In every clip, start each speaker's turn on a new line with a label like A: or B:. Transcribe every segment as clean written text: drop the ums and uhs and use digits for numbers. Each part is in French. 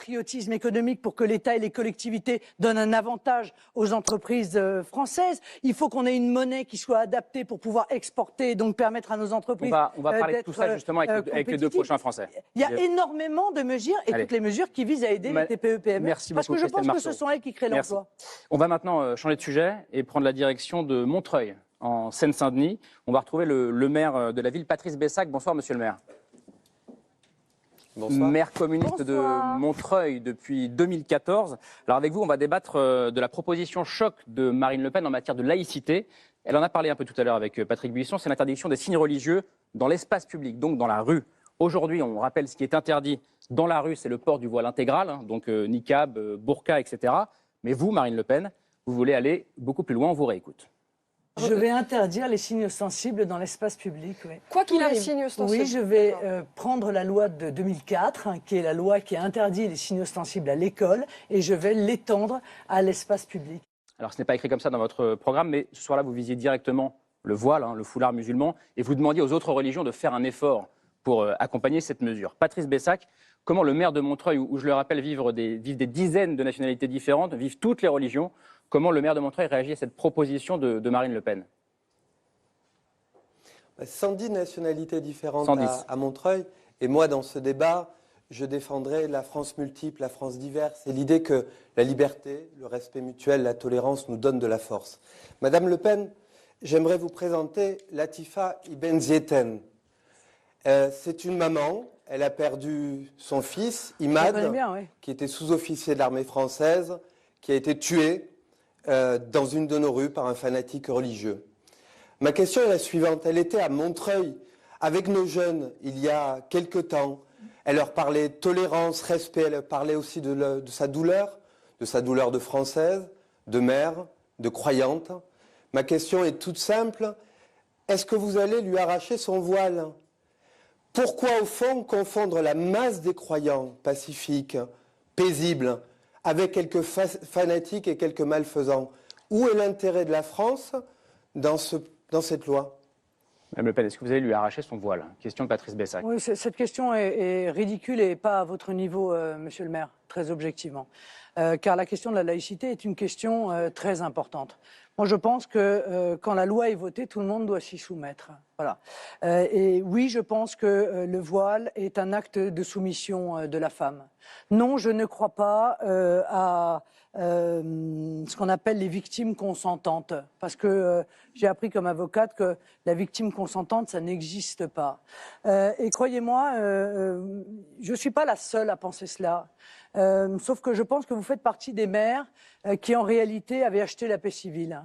A: patriotisme économique pour que l'État et les collectivités donnent un avantage aux entreprises françaises. Il faut qu'on ait une monnaie qui soit adaptée pour pouvoir exporter et donc permettre à nos entreprises
B: on va parler de tout ça justement avec les deux prochains Français.
A: Il y a énormément de mesures et toutes les mesures qui visent à aider les TPE-PME.
B: Merci
A: parce
B: beaucoup,
A: que je pense que ce sont elles qui créent l'emploi.
B: On va maintenant changer de sujet et prendre la direction de Montreuil, en Seine-Saint-Denis. On va retrouver le maire de la ville, Patrice Bessac. Bonsoir, monsieur le maire. Bonsoir. Maire communiste de Montreuil depuis 2014. Alors avec vous, on va débattre de la proposition choc de Marine Le Pen en matière de laïcité. Elle en a parlé un peu tout à l'heure avec Patrick Buisson. C'est l'interdiction des signes religieux dans l'espace public, donc dans la rue. Aujourd'hui, on rappelle ce qui est interdit dans la rue, c'est le port du voile intégral, hein, donc niqab, burqa, etc. Mais vous, Marine Le Pen, vous voulez aller beaucoup plus loin. On vous réécoute.
A: Je vais interdire les signes ostensibles dans l'espace public. Oui.
C: Quoi qu'il arrive, signes ostensibles.
A: Oui, je vais prendre la loi de 2004, qui est la loi qui a interdit les signes ostensibles à l'école, et je vais l'étendre à l'espace public.
B: Alors, ce n'est pas écrit comme ça dans votre programme, mais ce soir-là, vous visiez directement le voile, hein, le foulard musulman, et vous demandiez aux autres religions de faire un effort pour accompagner cette mesure. Patrice Bessac, comment le maire de Montreuil, où je le rappelle, vivent des dizaines de nationalités différentes, vivent toutes les religions, comment le maire de Montreuil réagit à cette proposition de Marine Le Pen?
D: 110 nationalités différentes à Montreuil. Et moi, dans ce débat, je défendrai la France multiple, la France diverse, et l'idée que la liberté, le respect mutuel, la tolérance nous donnent de la force. Madame Le Pen, j'aimerais vous présenter Latifa Ibn Zieten. C'est une maman, elle a perdu son fils, Imad, qui était sous-officier de l'armée française, qui a été tué dans une de nos rues par un fanatique religieux. Ma question est la suivante. Elle était à Montreuil avec nos jeunes il y a quelque temps. Elle leur parlait de tolérance, respect, elle parlait aussi de sa douleur de Française, de mère, de croyante. Ma question est toute simple. Est-ce que vous allez lui arracher son voile? Pourquoi, au fond, confondre la masse des croyants pacifiques, paisibles, avec quelques fanatiques et quelques malfaisants? Où est l'intérêt de la France dans cette loi?
B: Madame Le Pen, est-ce que vous allez lui arracher son voile? Question de Patrice Bessac.
A: Oui, cette question est ridicule et pas à votre niveau, monsieur le maire, très objectivement. Car la question de la laïcité est une question très importante. Moi, je pense que quand la loi est votée, tout le monde doit s'y soumettre. Voilà. Et oui, je pense que le voile est un acte de soumission de la femme. Non, je ne crois pas à ce qu'on appelle les victimes consentantes. Parce que j'ai appris comme avocate que la victime consentante, ça n'existe pas. Et croyez-moi, je ne suis pas la seule à penser cela. Sauf que je pense que vous faites partie des maires qui, en réalité, avaient acheté la paix civile.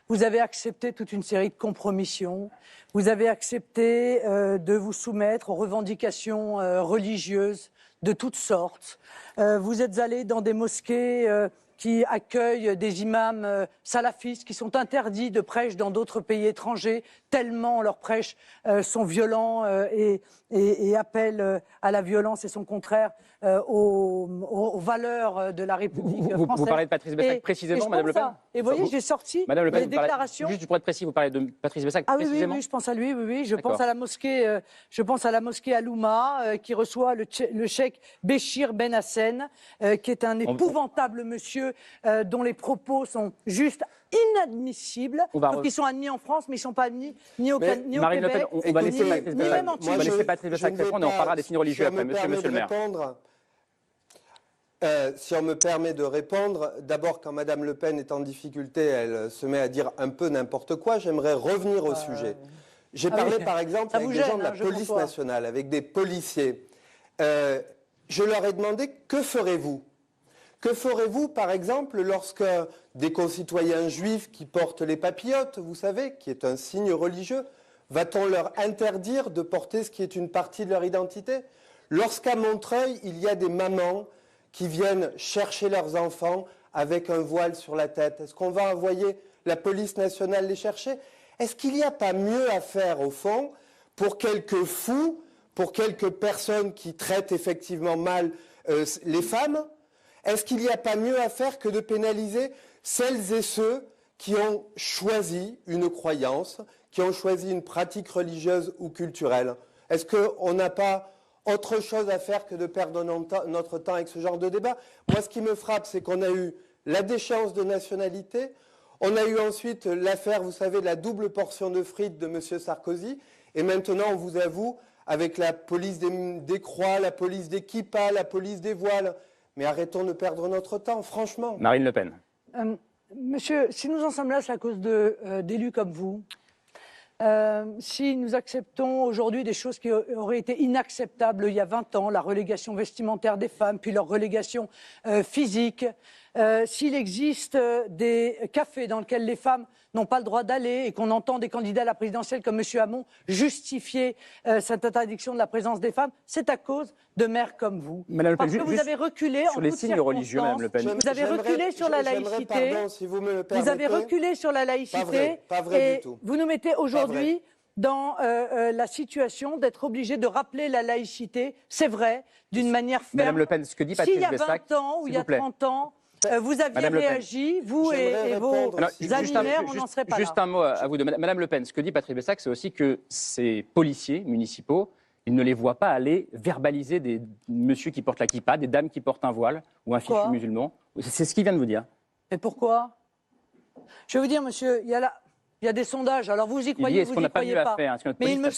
A: Vous avez accepté toute une série de compromissions. Vous avez accepté de vous soumettre aux revendications religieuses de toutes sortes. Vous êtes allés dans des mosquées qui accueillent des imams salafistes qui sont interdits de prêche dans d'autres pays étrangers, tellement leurs prêches sont violents et appellent à la violence et sont contraires aux valeurs de la République française.
B: Vous parlez de Patrice Bessac précisément, Madame Le Pen?
A: Et vous voyez, j'ai sorti des déclarations.
B: Juste pour être précis, vous parlez de Patrice Bessac précisément?
A: Oui, je pense à lui, oui. Je pense à la mosquée, Alouma, qui reçoit le cheikh Béchir Ben Hassen, qui est un épouvantable monsieur dont les propos sont juste inadmissibles. Donc ils sont admis en France, mais ils ne sont pas admis ni au Québec,
B: Marine Le Pen, on va laisser Patrice Bessac répondre et on parlera des signes religieux après, monsieur le maire.
D: Si on me permet de répondre, d'abord quand Madame Le Pen est en difficulté, elle se met à dire un peu n'importe quoi. J'aimerais revenir au sujet. J'ai parlé par exemple avec des gens de la police nationale, avec des policiers. Je leur ai demandé que ferez-vous? Que ferez-vous, par exemple, lorsque des concitoyens juifs qui portent les papillotes, vous savez, qui est un signe religieux, va-t-on leur interdire de porter ce qui est une partie de leur identité? Lorsqu'à Montreuil, il y a des mamans qui viennent chercher leurs enfants avec un voile sur la tête, est-ce qu'on va envoyer la police nationale les chercher? Est-ce qu'il n'y a pas mieux à faire, au fond, pour quelques fous, pour quelques personnes qui traitent effectivement mal les femmes? Est-ce qu'il n'y a pas mieux à faire que de pénaliser celles et ceux qui ont choisi une croyance, qui ont choisi une pratique religieuse ou culturelle? Est-ce qu'on n'a pas autre chose à faire que de perdre notre temps avec ce genre de débat. Moi, ce qui me frappe, c'est qu'on a eu la déchéance de nationalité, on a eu ensuite l'affaire, vous savez, de la double portion de frites de M. Sarkozy, et maintenant, on vous avoue, avec la police des croix, la police des kippas, la police des voiles, mais arrêtons de perdre notre temps, franchement.
B: Marine Le Pen.
A: Monsieur, si nous en sommes là, c'est à cause d'élus comme vous. Si nous acceptons aujourd'hui des choses qui auraient été inacceptables il y a 20 ans, la relégation vestimentaire des femmes, puis leur relégation physique, s'il existe des cafés dans lesquels les femmes n'ont pas le droit d'aller et qu'on entend des candidats à la présidentielle comme M. Hamon justifier cette interdiction de la présence des femmes, c'est à cause de maires comme vous.
B: Madame Le Pen,
A: parce que vous avez reculé
B: sur les signes religieux, Madame Le Pen.
A: Vous avez reculé sur la laïcité.
D: Pardon, si vous me le permettez.
A: Vous avez reculé sur la laïcité.
D: Pas vrai
A: et
D: du tout.
A: vous nous mettez aujourd'hui dans la situation d'être obligé de rappeler la laïcité, c'est vrai, d'une manière ferme.
B: Madame Le Pen, ce que dit Patrice Bessac,
A: s'il y a 20 ans ou il y a 30 ans, vous aviez
B: Madame Le Pen.
A: réagi, vous et vos amis-maires, on n'en serait pas
B: juste
A: là.
B: un mot à vous deux. Madame Le Pen, ce que dit Patrice Bessac, c'est aussi que ces policiers municipaux, ils ne les voient pas aller verbaliser des messieurs qui portent la kippa, des dames qui portent un voile ou un fichu musulman. C'est ce qu'il vient de vous dire.
A: Et pourquoi? Je vais vous dire, monsieur, il y a des sondages. Alors vous y croyez, vous n'y croyez pas. Mais il me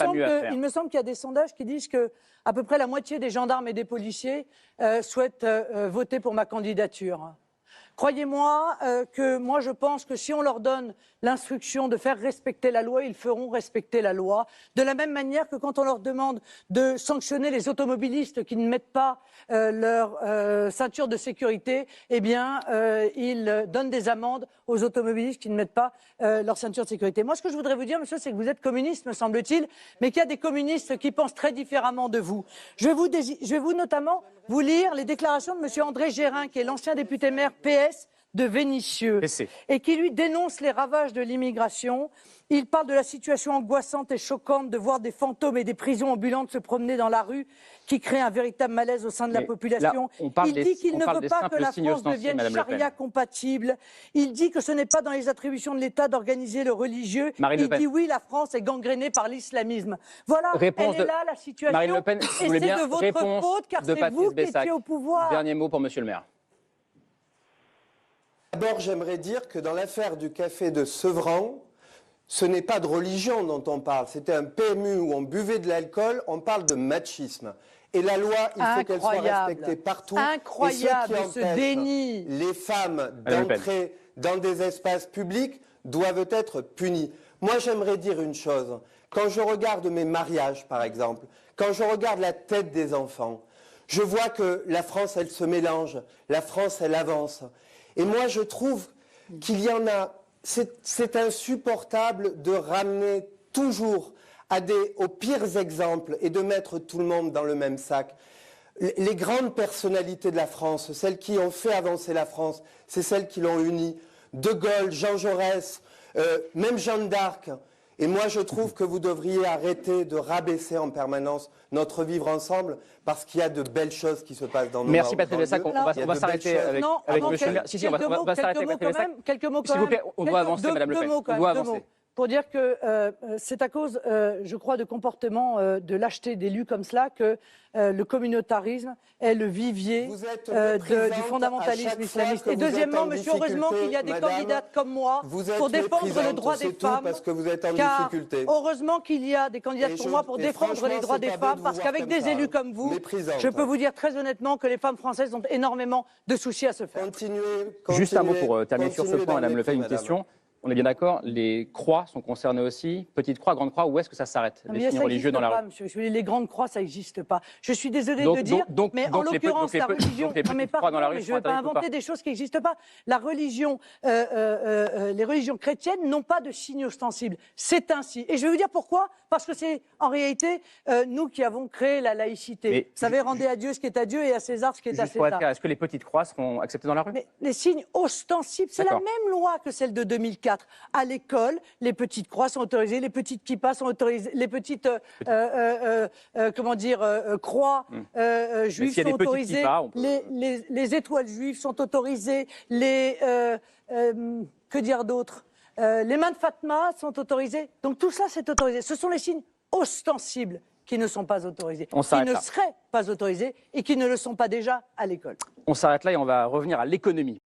A: semble qu'il y a des sondages qui disent que à peu près la moitié des gendarmes et des policiers souhaitent voter pour ma candidature. Croyez-moi que moi je pense que si on leur donne l'instruction de faire respecter la loi, ils feront respecter la loi. De la même manière que quand on leur demande de sanctionner les automobilistes qui ne mettent pas leur ceinture de sécurité, eh bien ils donnent des amendes aux automobilistes qui ne mettent pas leur ceinture de sécurité. Moi ce que je voudrais vous dire, monsieur, c'est que vous êtes communiste, me semble-t-il, mais qu'il y a des communistes qui pensent très différemment de vous. Je vais vous notamment vous lire les déclarations de monsieur André Gérin, qui est l'ancien député maire PS de Vénissieux, et qui lui dénonce les ravages de l'immigration. Il parle de la situation angoissante et choquante de voir des fantômes et des prisons ambulantes se promener dans la rue, qui crée un véritable malaise au sein de la population. Il dit qu'il ne veut pas que la France devienne charia compatible. Il dit que ce n'est pas dans les attributions de l'État d'organiser le religieux. Il dit oui, la France est gangrénée par l'islamisme. Voilà, elle est là la situation.
B: Marine Le Pen,
A: et c'est de votre faute, car c'est vous qui étiez au pouvoir.
B: Dernier mot pour monsieur le maire.
D: D'abord, j'aimerais dire que dans l'affaire du café de Sevran, ce n'est pas de religion dont on parle. C'était un PMU où on buvait de l'alcool, on parle de machisme. Et la loi, il faut qu'elle soit respectée partout.
A: Incroyable,
D: ce déni. Les femmes d'entrer dans des espaces publics doivent être punies. Moi, j'aimerais dire une chose. Quand je regarde mes mariages, par exemple, quand je regarde la tête des enfants, je vois que la France, elle se mélange. La France, elle avance. Et moi, je trouve qu'il y en a... C'est insupportable de ramener toujours aux pires exemples et de mettre tout le monde dans le même sac. Les grandes personnalités de la France, celles qui ont fait avancer la France, c'est celles qui l'ont unie. De Gaulle, Jean Jaurès, même Jeanne d'Arc. Et moi, je trouve que vous devriez arrêter de rabaisser en permanence notre vivre ensemble, parce qu'il y a de belles choses qui se passent dans nos banlieues.
B: Merci Patrice Bessac, on va s'arrêter avec monsieur le maire. Si, on va s'arrêter avec Patrice Bessac.
A: Quelques mots quand même.
B: S'il vous plaît, on doit avancer, Madame Le Pen. On doit avancer.
A: Pour dire que c'est à cause, je crois, de comportements de lâcheté d'élus comme cela que le communautarisme est le vivier du fondamentalisme islamiste. Et deuxièmement, monsieur, heureusement qu'il y a des candidates comme moi pour défendre le droit des femmes.
D: Parce que vous êtes en difficulté.
A: Heureusement qu'il y a des candidates comme moi pour défendre les droits des femmes, parce qu'avec des élus comme vous, je peux vous dire très honnêtement que les femmes françaises ont énormément de soucis à se faire.
B: Juste un mot pour terminer sur ce point, Madame Le Pen, une question. On est bien d'accord, les croix sont concernées aussi. Petite croix, grande croix, où est-ce que ça s'arrête? Les signes religieux dans la rue.
A: Monsieur, les grandes croix, ça n'existe pas. Je suis désolée de dire, mais en l'occurrence, la religion... Non mais pardon, mais je ne vais pas inventer des choses qui n'existent pas. La religion, les religions chrétiennes n'ont pas de signes ostensibles. C'est ainsi. Et je vais vous dire pourquoi. Parce que c'est en réalité nous qui avons créé la laïcité. Vous savez, rendez à Dieu ce qui est à Dieu et à César ce qui est à César.
B: Est-ce que les petites croix seront acceptées dans la rue?
A: Mais les signes ostensibles, c'est la même loi que celle de 2004. À l'école, les petites croix sont autorisées, les petites kippas sont autorisées, les petites croix juives sont autorisées, kippas, les étoiles juives sont autorisées, que dire d'autre, les mains de Fatma sont autorisées. Donc tout ça, c'est autorisé. Ce sont les signes ostensibles qui ne sont pas autorisés,
B: On
A: qui
B: s'arrête
A: ne
B: là.
A: seraient pas autorisés et qui ne le sont pas déjà à l'école.
B: On s'arrête là et on va revenir à l'économie.